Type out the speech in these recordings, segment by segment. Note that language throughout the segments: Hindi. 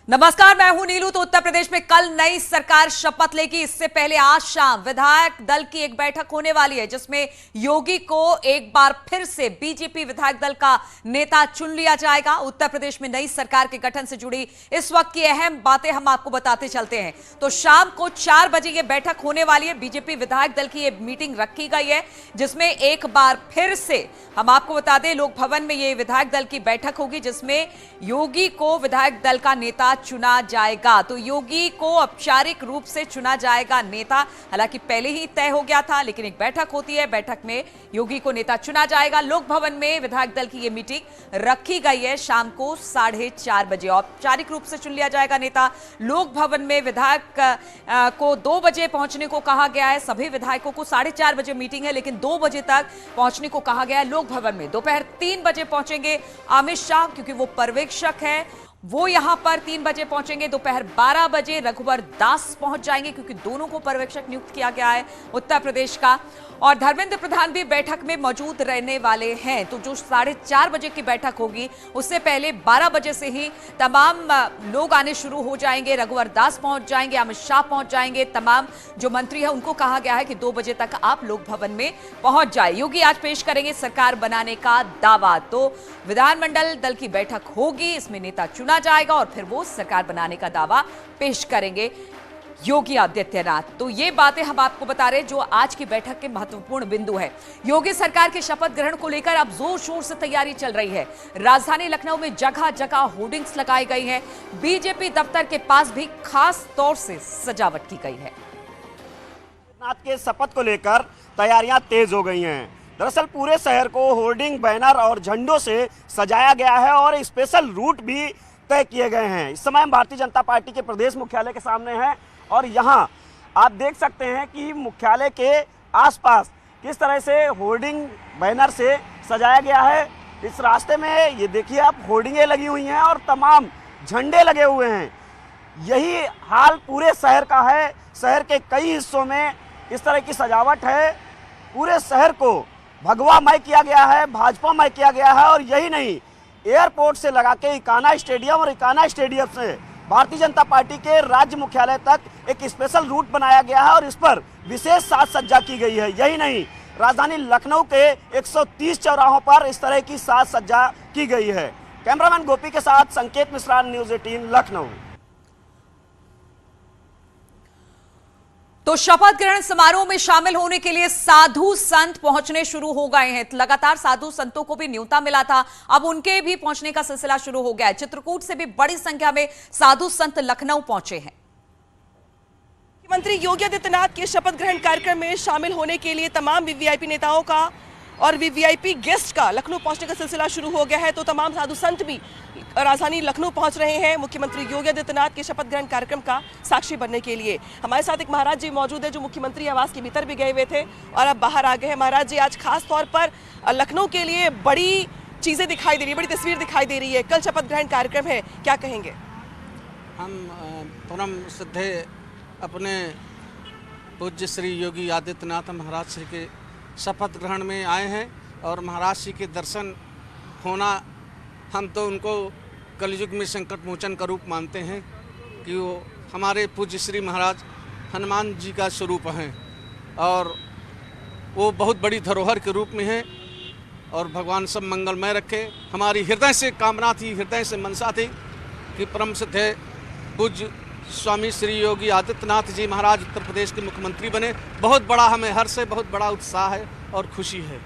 नमस्कार, मैं हूं नीलू। तो उत्तर प्रदेश में कल नई सरकार शपथ लेगी। इससे पहले आज शाम विधायक दल की एक बैठक होने वाली है, जिसमें योगी को एक बार फिर से बीजेपी विधायक दल का नेता चुन लिया जाएगा। उत्तर प्रदेश में नई सरकार के गठन से जुड़ी इस वक्त की अहम बातें हम आपको बताते चलते हैं। तो शाम को 4 बजे ये बैठक होने वाली है। बीजेपी विधायक दल की ये मीटिंग रखी गई है, जिसमें एक बार फिर से हम आपको बता दें, लोक भवन में ये विधायक दल की बैठक होगी, जिसमें योगी को विधायक दल का नेता चुना जाएगा। तो योगी को औपचारिक रूप से चुना जाएगा नेता। हालांकि पहले ही तय हो गया था, लेकिन एक बैठक होती है, बैठक में योगी को नेता चुना जाएगा। लोक भवन में विधायक दल की यह मीटिंग रखी गई है। शाम को 4:30 बजे औपचारिक रूप से चुन लिया जाएगा नेता। लोक भवन में विधायक को 2 बजे पहुंचने को कहा गया है। सभी विधायकों को 4:30 बजे मीटिंग है, लेकिन 2 बजे तक पहुंचने को कहा गया है लोक भवन में। दोपहर 3 बजे पहुंचेंगे अमित शाह, क्योंकि वो पर्यवेक्षक है, वो यहां पर 3 बजे पहुंचेंगे। दोपहर 12 बजे रघुवर दास पहुंच जाएंगे, क्योंकि दोनों को पर्यवेक्षक नियुक्त किया गया है उत्तर प्रदेश का। और धर्मेंद्र प्रधान भी बैठक में मौजूद रहने वाले हैं। तो जो 4:30 बजे की बैठक होगी, उससे पहले 12 बजे से ही तमाम लोग आने शुरू हो जाएंगे। रघुवर दास पहुंच जाएंगे, अमित शाह पहुंच जाएंगे। तमाम जो मंत्री है उनको कहा गया है कि 2 बजे तक आप लोक भवन में पहुंच जाए। योगी आज पेश करेंगे सरकार बनाने का दावा। तो विधानमंडल दल की बैठक होगी, इसमें नेता चुना जाएगा और फिर वो सरकार बनाने का दावा पेश करेंगे योगी आदित्यनाथ। तो ये बातें हम आपको बता रहे हैं जो आज की बैठक के महत्वपूर्ण बिंदु है। योगी सरकार के शपथ ग्रहण को लेकर अब जोर शोर से तैयारी चल रही है। राजधानी लखनऊ में जगह जगह होर्डिंग्स लगाई गई हैं। बीजेपी दफ्तर के पास भी खास तौर से सजावट की गई है। नाथ के शपथ को लेकर तैयारियां तेज हो गई हैं। दरअसल पूरे शहर को होर्डिंग, बैनर और झंडों से सजाया गया है और स्पेशल रूट भी तय किए गए हैं। इस समय हम भारतीय जनता पार्टी के प्रदेश मुख्यालय के सामने हैं और यहाँ आप देख सकते हैं कि मुख्यालय के आसपास किस तरह से होर्डिंग, बैनर से सजाया गया है। इस रास्ते में ये देखिए आप, होर्डिंगें लगी हुई हैं और तमाम झंडे लगे हुए हैं। यही हाल पूरे शहर का है। शहर के कई हिस्सों में इस तरह की सजावट है। पूरे शहर को भगवामय किया गया है, भाजपामय किया गया है। और यही नहीं, एयरपोर्ट से लगा के इकाना स्टेडियम और इकाना स्टेडियम से भारतीय जनता पार्टी के राज्य मुख्यालय तक एक स्पेशल रूट बनाया गया है और इस पर विशेष साज सज्जा की गई है। यही नहीं, राजधानी लखनऊ के 130 चौराहों पर इस तरह की साज सज्जा की गई है। कैमरामैन गोपी के साथ संकेत मिश्रा, न्यूज़ 18 लखनऊ। तो शपथ ग्रहण समारोह में शामिल होने के लिए साधु संत पहुंचने शुरू हो गए हैं। लगातार साधु संतों को भी न्योता मिला था, अब उनके भी पहुंचने का सिलसिला शुरू हो गया है। चित्रकूट से भी बड़ी संख्या में साधु संत लखनऊ पहुंचे हैं। मुख्यमंत्री योगी आदित्यनाथ के शपथ ग्रहण कार्यक्रम में शामिल होने के लिए तमाम वीवीआईपी नेताओं का और वीवीआईपी गेस्ट का लखनऊ पहुंचने का सिलसिला शुरू हो गया है। तो तमाम साधु संत भी राजधानी लखनऊ पहुंच रहे हैं मुख्यमंत्री योगी आदित्यनाथ के शपथ ग्रहण कार्यक्रम का साक्षी बनने के लिए। हमारे साथ एक महाराज जी मौजूद है, जो मुख्यमंत्री आवास के भीतर भी गए हुए थे और अब बाहर आ गए हैं। महाराज जी, आज खास तौर पर लखनऊ के लिए बड़ी चीजें दिखाई दे रही है, बड़ी तस्वीर दिखाई दे रही है। कल शपथ ग्रहण कार्यक्रम है, क्या कहेंगे? हम परम श्रद्धेय अपने पूज्य श्री योगी आदित्यनाथ महाराज श्री के शपथ ग्रहण में आए हैं और महाराज जी के दर्शन होना, हम तो उनको कलयुग में संकट मोचन का रूप मानते हैं कि वो हमारे पूज्य श्री महाराज हनुमान जी का स्वरूप हैं और वो बहुत बड़ी धरोहर के रूप में हैं। और भगवान सब मंगलमय रखे। हमारी हृदय से कामना थी, हृदय से मनसा थी कि परम श्रद्धेय पूज्य स्वामी श्री योगी आदित्यनाथ जी महाराज उत्तर प्रदेश के मुख्यमंत्री बने। बहुत बड़ा हमें हर्ष है, बहुत बड़ा उत्साह है और खुशी है।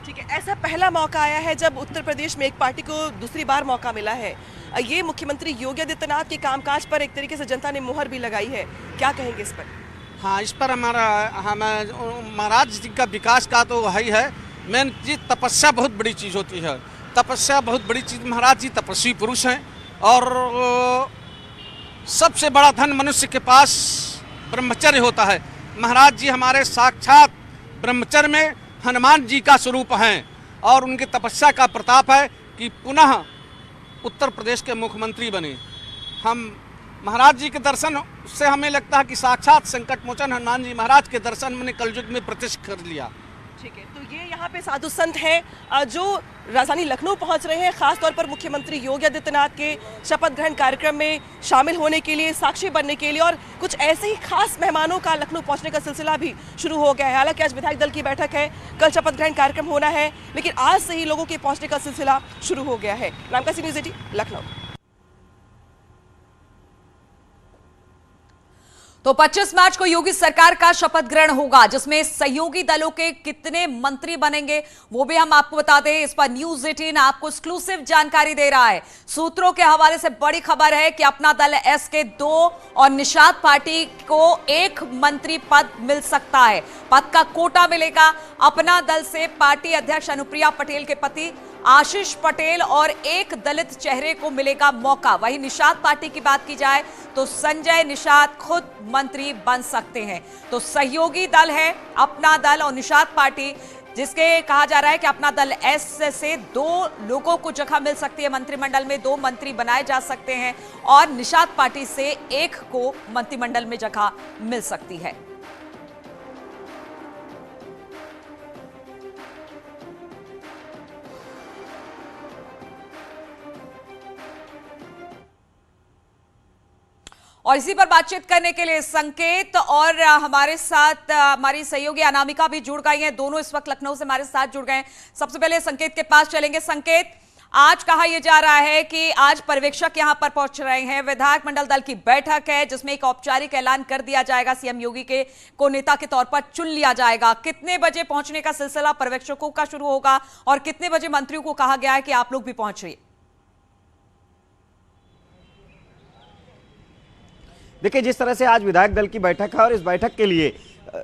ठीक है, ऐसा पहला मौका आया है जब उत्तर प्रदेश में एक पार्टी को दूसरी बार मौका मिला है। ये मुख्यमंत्री योगी आदित्यनाथ के कामकाज पर एक तरीके से जनता ने मुहर भी लगाई है, क्या कहेंगे इस पर? हाँ, इस पर हम महाराज जी का विकास का तो वही है। मेन चीज़ तपस्या बहुत बड़ी चीज़ होती है। तपस्या बहुत बड़ी चीज़। महाराज जी तपस्वी पुरुष हैं और सबसे बड़ा धन मनुष्य के पास ब्रह्मचर्य होता है। महाराज जी हमारे साक्षात ब्रह्मचर्य में हनुमान जी का स्वरूप हैं और उनकी तपस्या का प्रताप है कि पुनः उत्तर प्रदेश के मुख्यमंत्री बने। हम महाराज जी के दर्शन से हमें लगता है कि साक्षात संकट मोचन हनुमान जी महाराज के दर्शन मैंने कलयुग में प्रत्यक्ष कर लिया। ठीक है, तो ये यहाँ यहाँ पे साधु संत हैं जो राजधानी लखनऊ पहुंच रहे हैं, खासतौर पर मुख्यमंत्री योगी आदित्यनाथ के शपथ ग्रहण कार्यक्रम में शामिल होने के लिए, साक्षी बनने के लिए, और कुछ ऐसे ही खास मेहमानों का लखनऊ पहुंचने का सिलसिला भी शुरू हो गया है। हालांकि आज विधायक दल की बैठक है, कल शपथ ग्रहण कार्यक्रम होना है, लेकिन आज से ही लोगों के पहुंचने का सिलसिला शुरू हो गया है। नाम का सी न्यूज़ 18 लखनऊ। तो 25 मार्च को योगी सरकार का शपथ ग्रहण होगा, जिसमें सहयोगी दलों के कितने मंत्री बनेंगे वो भी हम आपको बता दें। इस पर न्यूज़ 18 आपको एक्सक्लूसिव जानकारी दे रहा है। सूत्रों के हवाले से बड़ी खबर है कि अपना दल एस के 2 और निषाद पार्टी को 1 मंत्री पद मिल सकता है। पद का कोटा मिलेगा। अपना दल से पार्टी अध्यक्ष अनुप्रिया पटेल के पति आशीष पटेल और एक दलित चेहरे को मिलेगा मौका। वहीं निषाद पार्टी की बात की जाए तो संजय निषाद खुद मंत्री बन सकते हैं। तो सहयोगी दल है अपना दल और निषाद पार्टी, जिसके कहा जा रहा है कि अपना दल एस से 2 लोगों को जगह मिल सकती है मंत्रिमंडल में, 2 मंत्री बनाए जा सकते हैं, और निषाद पार्टी से 1 को मंत्रिमंडल में जगह मिल सकती है। और इसी पर बातचीत करने के लिए संकेत और हमारे साथ हमारी सहयोगी अनामिका भी जुड़ गई हैं। दोनों इस वक्त लखनऊ से हमारे साथ जुड़ गए हैं। सबसे पहले संकेत के पास चलेंगे। संकेत, आज कहा यह जा रहा है कि आज पर्यवेक्षक यहां पर पहुंच रहे हैं। विधायक मंडल दल की बैठक है जिसमें एक औपचारिक ऐलान कर दिया जाएगा, सीएम योगी को नेता के तौर पर चुन लिया जाएगा। कितने बजे पहुंचने का सिलसिला पर्यवेक्षकों का शुरू होगा और कितने बजे मंत्रियों को कहा गया है कि आप लोग भी पहुंचिए? देखिए, जिस तरह से आज विधायक दल की बैठक है और इस बैठक के लिए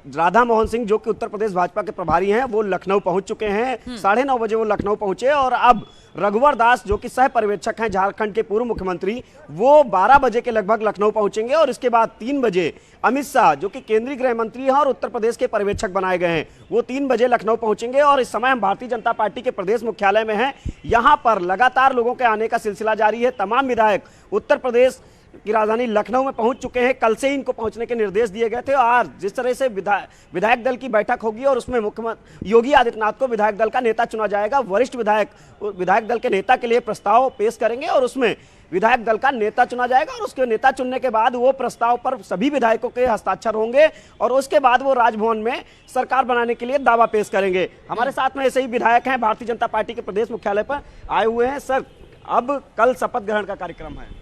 राधा मोहन सिंह जो कि उत्तर प्रदेश भाजपा के प्रभारी हैं वो लखनऊ पहुंच चुके हैं। 9:30 बजे वो लखनऊ पहुंचे और अब रघुवर दास जो कि सह पर्यवेक्षक हैं झारखंड के पूर्व मुख्यमंत्री, वो 12 बजे के लगभग लखनऊ पहुंचेंगे और इसके बाद 3 बजे अमित शाह जो कि केंद्रीय गृह मंत्री हैं और उत्तर प्रदेश के पर्यवेक्षक बनाए गए हैं, वो 3 बजे लखनऊ पहुंचेंगे। और इस समय हम भारतीय जनता पार्टी के प्रदेश मुख्यालय में हैं। यहाँ पर लगातार लोगों के आने का सिलसिला जारी है। तमाम विधायक उत्तर प्रदेश की राजधानी लखनऊ में पहुंच चुके हैं। कल से ही इनको पहुंचने के निर्देश दिए गए थे और जिस तरह से विधायक दल की बैठक होगी और उसमें मुख्यमंत्री योगी आदित्यनाथ को विधायक दल का नेता चुना जाएगा। वरिष्ठ विधायक दल के नेता के लिए प्रस्ताव पेश करेंगे और उसमें विधायक दल का नेता चुना जाएगा और उसके नेता चुनने के बाद वो प्रस्ताव पर सभी विधायकों के हस्ताक्षर होंगे और उसके बाद वो राजभवन में सरकार बनाने के लिए दावा पेश करेंगे। हमारे साथ में ऐसे ही विधायक हैं, भारतीय जनता पार्टी के प्रदेश मुख्यालय पर आए हुए हैं। सर, अब कल शपथ ग्रहण का कार्यक्रम है।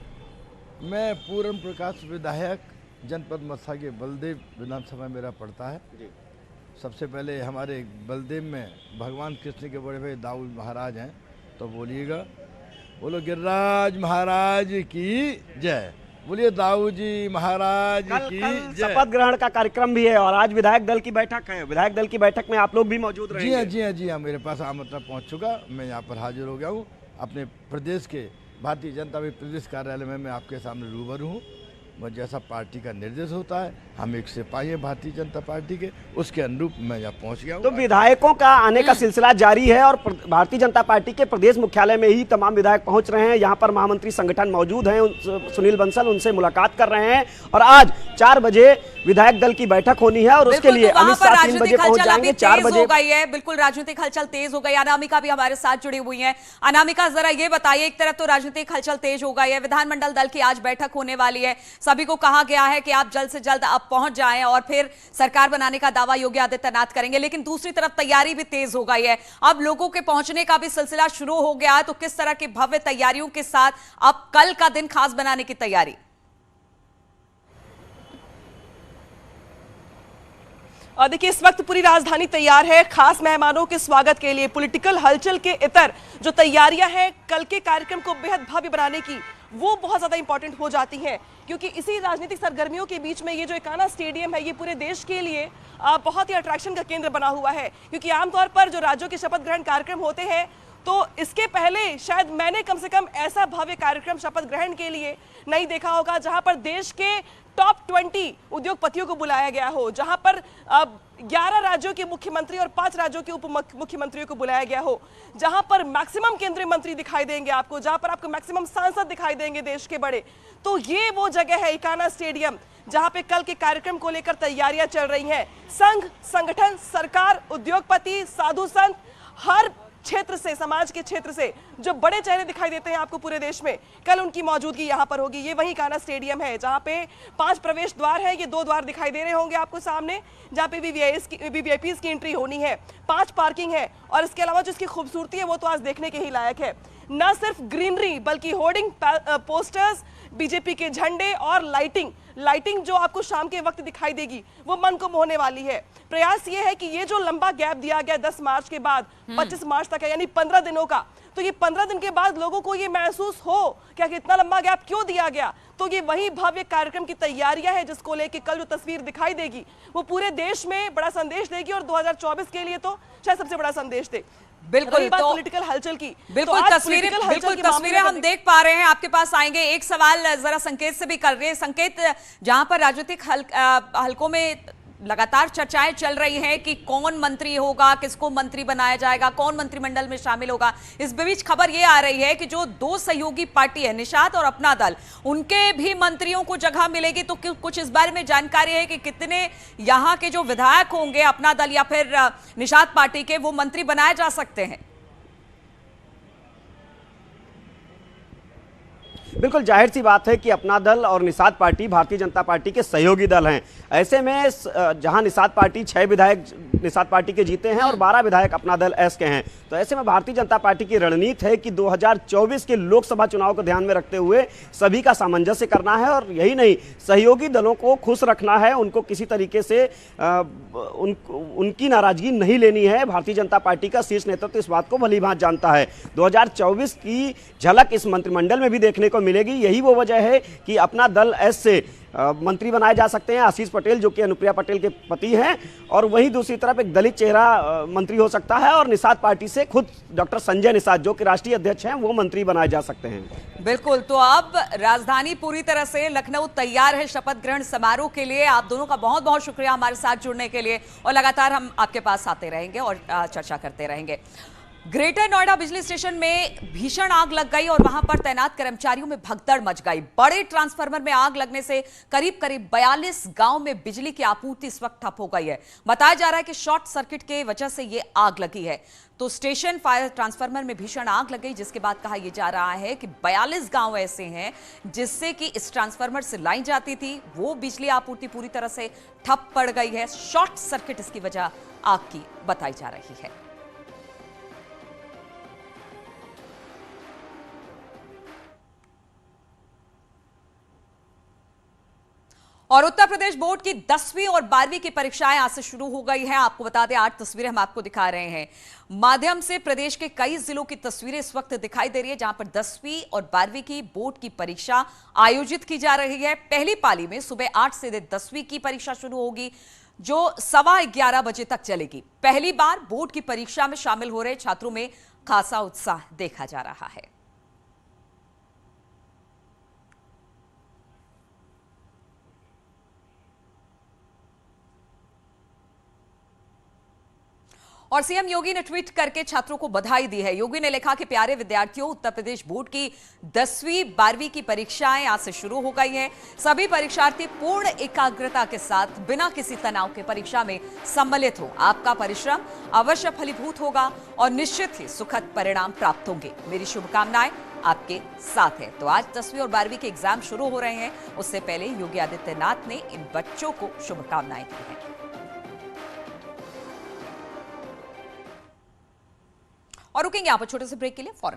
मैं पूर्ण प्रकाश विधायक जनपद मस्सा के बलदेव विधानसभा मेरा पड़ता है। सबसे पहले हमारे बलदेव में भगवान कृष्ण के बड़े भाई दाऊद महाराज हैं, तो बोलिएगा बोलो गिरिराज महाराज की जय, बोलिए दाऊद जी महाराज की जय। शपथ ग्रहण का कार्यक्रम भी है और आज विधायक दल की बैठक है। विधायक दल की बैठक में आप लोग भी मौजूद रहेंगे? जी हाँ, मेरे पास आमंत्रण पहुंच चुका, मैं यहाँ पर हाजिर हो गया हूँ। अपने प्रदेश के भारतीय जनता पार्टी प्रदेश कार्यालय में मैं आपके सामने रूबरू हूँ। जैसा पार्टी का निर्देश होता है, हम एक सिपाही हैं भारतीय जनता पार्टी के, उसके अनुरूप मैं यहाँ पहुँच गया हूँ। तो विधायकों का आने का सिलसिला जारी है और भारतीय जनता पार्टी के प्रदेश मुख्यालय में ही तमाम विधायक पहुंच रहे हैं। यहाँ पर महामंत्री संगठन मौजूद हैं, सुनील बंसल, उनसे मुलाकात कर रहे हैं और आज 4 बजे विधायक दल की बैठक होनी है और उसके लिए अमित शाह 3 बजे पहुंच जाएंगे। 4 बजे हो गई है, बिल्कुल राजनीतिक हलचल तेज हो गई। अनामिका भी हमारे साथ जुड़ी हुई है। अनामिका, जरा ये बताइए, एक तरफ तो राजनीतिक हलचल तेज हो गई है, विधानमंडल दल की आज बैठक होने वाली है, सभी को कहा गया है कि आप जल्द से जल्द अब पहुंच जाएं और फिर सरकार बनाने का दावा योगी आदित्यनाथ करेंगे, लेकिन दूसरी तरफ तैयारी भी तेज हो गई है। अब लोगों के पहुंचने का भी सिलसिला शुरू हो गया है, तो किस तरह की भव्य तैयारियों के साथ अब कल का दिन खास बनाने की तैयारी? और देखिए, इस वक्त पूरी राजधानी तैयार है खास मेहमानों के स्वागत के लिए। पॉलिटिकल हलचल के इतर जो तैयारियां हैं कल के कार्यक्रम को बेहद भव्य बनाने की, वो बहुत ज्यादा इंपॉर्टेंट हो जाती हैं, क्योंकि इसी राजनीतिक सरगर्मियों के बीच में ये जो एकाना स्टेडियम है, ये पूरे देश के लिए बहुत ही अट्रैक्शन का केंद्र बना हुआ है। क्योंकि आमतौर पर जो राज्यों के शपथ ग्रहण कार्यक्रम होते हैं, तो इसके पहले शायद मैंने कम से कम ऐसा भव्य कार्यक्रम शपथ ग्रहण के लिए नहीं देखा होगा जहां पर देश के टॉप 20 उद्योगपतियों को बुलाया गया हो, जहां पर 11 राज्यों के मुख्यमंत्री और 5 राज्यों के उप मुख्यमंत्रियों को बुलाया गया हो, जहां पर मैक्सिमम केंद्रीय मंत्री दिखाई देंगे आपको, जहां पर आपको मैक्सिमम सांसद दिखाई देंगे देश के बड़े। तो ये वो जगह है इकाना स्टेडियम, जहां पे कल के कार्यक्रम को लेकर तैयारियां चल रही हैं। संघ, संगठन, सरकार, उद्योगपति, साधु संत, हर क्षेत्र से, समाज के क्षेत्र से जो बड़े चेहरे दिखाई देते हैं आपको पूरे देश में, कल उनकी मौजूदगी यहां पर होगी। ये वही इकाना स्टेडियम है जहां पे 5 प्रवेश द्वार है, ये 2 द्वार दिखाई दे रहे होंगे आपको सामने, जहां पे वीवीआईपीज की एंट्री होनी है, 5 पार्किंग है, और इसके अलावा जो इसकी खूबसूरती है वो तो आज देखने के ही लायक है। न सिर्फ ग्रीनरी बल्कि होर्डिंग, पोस्टर्स, बीजेपी के झंडे और लाइटिंग जो आपको शाम के वक्त दिखाई देगी वो मन को मोहने वाली है। प्रयास ये है कि ये जो लंबा गैप दिया गया 10 मार्च के बाद 25 मार्च तक है, यानी 15 दिनों का, तो ये 15 दिन के बाद लोगों को ये महसूस हो क्या कि इतना लंबा गैप क्यों दिया गया। तो ये वही भव्य कार्यक्रम की तैयारियां है जिसको लेके कल जो तस्वीर दिखाई देगी वो पूरे देश में बड़ा संदेश देगी, और 2024 के लिए तो शायद सबसे बड़ा संदेश दे। बिल्कुल, तो पॉलिटिकल हलचल की बिल्कुल तस्वीरें हम देख पा रहे हैं। आपके पास आएंगे, एक सवाल जरा संकेत से भी कर रहे हैं। संकेत, जहां पर राजनीतिक हलकों में लगातार चर्चाएं चल रही हैं कि कौन मंत्री होगा, किसको मंत्री बनाया जाएगा, कौन मंत्रिमंडल में शामिल होगा, इस बीच खबर यह आ रही है कि जो 2 सहयोगी पार्टी है, निषाद और अपना दल, उनके भी मंत्रियों को जगह मिलेगी। तो कुछ इस बारे में जानकारी है कि कितने यहां के जो विधायक होंगे अपना दल या फिर निषाद पार्टी के, वो मंत्री बनाए जा सकते हैं? बिल्कुल जाहिर सी बात है कि अपना दल और निषाद पार्टी भारतीय जनता पार्टी के सहयोगी दल हैं। ऐसे में जहां निषाद पार्टी 6 विधायक निषाद पार्टी के जीते हैं और 12 विधायक अपना दल एस के हैं, तो ऐसे में भारतीय जनता पार्टी की रणनीति है कि 2024 के लोकसभा चुनाव को ध्यान में रखते हुए सभी का सामंजस्य करना है, और यही नहीं, सहयोगी दलों को खुश रखना है, उनको किसी तरीके से उनकी नाराजगी नहीं लेनी है। भारतीय जनता पार्टी का शीर्ष नेतृत्व इस बात को भलीभांति जानता है। 2024 की झलक इस मंत्रिमंडल में भी देखने को मिलेगी। यही वो वजह है कि अपना दल एस से मंत्री बनाए जा सकते हैं आशीष पटेल, जो कि अनुप्रिया पटेल के पति हैं, और वहीं दूसरी तरफ एक दलित चेहरा मंत्री हो सकता है, और निषाद पार्टी से खुद डॉक्टर संजय निषाद, जो कि राष्ट्रीय अध्यक्ष हैं, वो मंत्री बनाए जा सकते हैं। बिल्कुल, तो अब राजधानी पूरी तरह से लखनऊ तैयार है शपथ ग्रहण समारोह के लिए। आप दोनों का बहुत बहुत शुक्रिया हमारे साथ जुड़ने के लिए, और लगातार हम आपके पास आते रहेंगे और चर्चा करते रहेंगे। ग्रेटर नोएडा बिजली स्टेशन में भीषण आग लग गई और वहां पर तैनात कर्मचारियों में भगदड़ मच गई। बड़े ट्रांसफार्मर में आग लगने से करीब 42 गांव में बिजली की आपूर्ति इस वक्त ठप हो गई है। बताया जा रहा है कि शॉर्ट सर्किट के वजह से यह आग लगी है। तो स्टेशन फायर ट्रांसफार्मर में भीषण आग लग गई, जिसके बाद कहा यह जा रहा है कि 42 गांव ऐसे हैं जिससे कि इस ट्रांसफार्मर से लाइन जाती थी, वो बिजली आपूर्ति पूरी तरह से ठप पड़ गई है। शॉर्ट सर्किट इसकी वजह आग की बताई जा रही है। और उत्तर प्रदेश बोर्ड की 10वीं और 12वीं की परीक्षाएं आज से शुरू हो गई हैं। आपको बता दें, 8 तस्वीरें हम आपको दिखा रहे हैं। माध्यम से प्रदेश के कई जिलों की तस्वीरें इस वक्त दिखाई दे रही है, जहां पर 10वीं और 12वीं की बोर्ड की परीक्षा आयोजित की जा रही है। पहली पाली में सुबह 8 से 10वीं की परीक्षा शुरू होगी, जो 11:15 बजे तक चलेगी। पहली बार बोर्ड की परीक्षा में शामिल हो रहे छात्रों में खासा उत्साह देखा जा रहा है। और सीएम योगी ने ट्वीट करके छात्रों को बधाई दी है। योगी ने लिखा कि प्यारे विद्यार्थियों, उत्तर प्रदेश बोर्ड की 10वीं 12वीं की परीक्षाएं आज से शुरू हो गई हैं। सभी परीक्षार्थी पूर्ण एकाग्रता के साथ बिना किसी तनाव के परीक्षा में सम्मिलित हो। आपका परिश्रम अवश्य फलीभूत होगा और निश्चित ही सुखद परिणाम प्राप्त होंगे। मेरी शुभकामनाएं आपके साथ है। तो आज 10वीं और 12वीं के एग्जाम शुरू हो रहे हैं, उससे पहले योगी आदित्यनाथ ने इन बच्चों को शुभकामनाएं दी हैं। और रुकेंगे यहाँ पर छोटे से ब्रेक के लिए, फौरन